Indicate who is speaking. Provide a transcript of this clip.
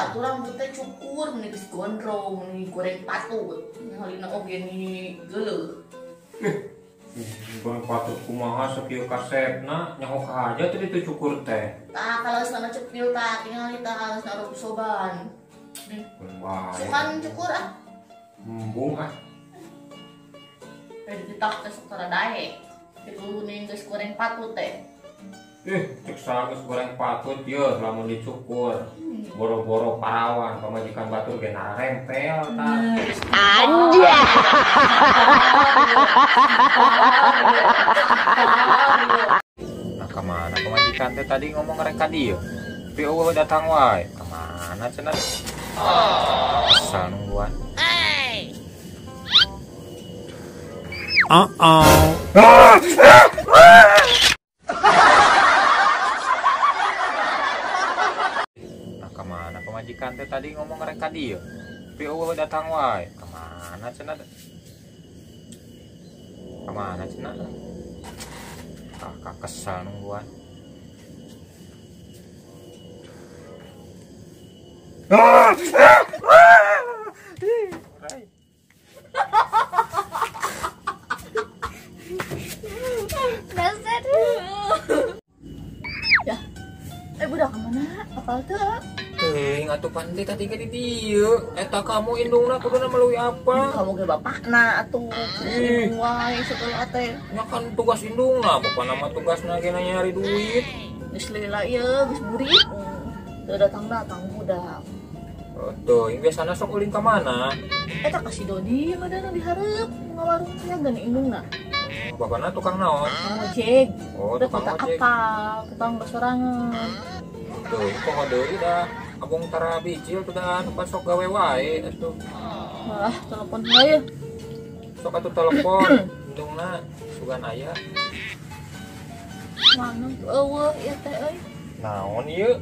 Speaker 1: atuh rambutnya cukur meni geus gondrong meni goreng patut ngalina oge ni geuleuh.
Speaker 2: Goreng patut kumaha sakieu kasepna nyaho aja teh ditu cukur teh.
Speaker 1: Tah kalau sana cepil tah tingali tah geus naruh soban. Sukan cukur ah.
Speaker 2: Embung ah.
Speaker 1: Ditak teh sok tara daek. Itu ning geus goreng patut teh.
Speaker 2: Cek geus goreng patut yeuh lamun dicukur. Boro-boro parawan pamajikan batur ge narempel tah.
Speaker 3: Anjay.
Speaker 2: Nah kemana pemajikan teh tadi ngomong rek ka dieu? Tapi eueuh datang wae. Kemana cenah? Asal nungguan. Nah kemana pemajikan teh tadi ngomong rek ka dieu? Tapi eueuh datang wae. Kemana cenah? Kemana cenah? Kakak kesal nungguan.
Speaker 1: Dasar. Ya. Budak kemana? Apal teu?
Speaker 2: Atuh pandi tadi ke di dieu. Eta kamu indungna kuduna meuleuy apa?
Speaker 1: Kamu ge bapakna atuh. Indung wae segala teh.
Speaker 2: Nya kan tugas indungna, bapana mah tugasna ge nyari duit.
Speaker 1: Geus lila ieu geus burik. Teu datang-datang budak.
Speaker 2: Tuh, yang biasana sok ulin ka mana?
Speaker 1: Eta kasih Dodi yang ada di hareup ngawarung gani indungna.
Speaker 2: Bapana tukang naon?
Speaker 1: Tukang ojek.
Speaker 2: Oh,
Speaker 1: Udah
Speaker 2: tukang
Speaker 1: kita
Speaker 2: ojek.
Speaker 1: apal, tukang basorangan.
Speaker 2: Tuh, kok deui dah. Abong tara bicil tuh dah tempat sok gawe wae atuh.
Speaker 1: Wah, telepon wae.
Speaker 2: Sok atuh telepon. Indungna sugan aya.
Speaker 1: Mana tuh eueuh ieu teh euy.
Speaker 2: Naon ieu?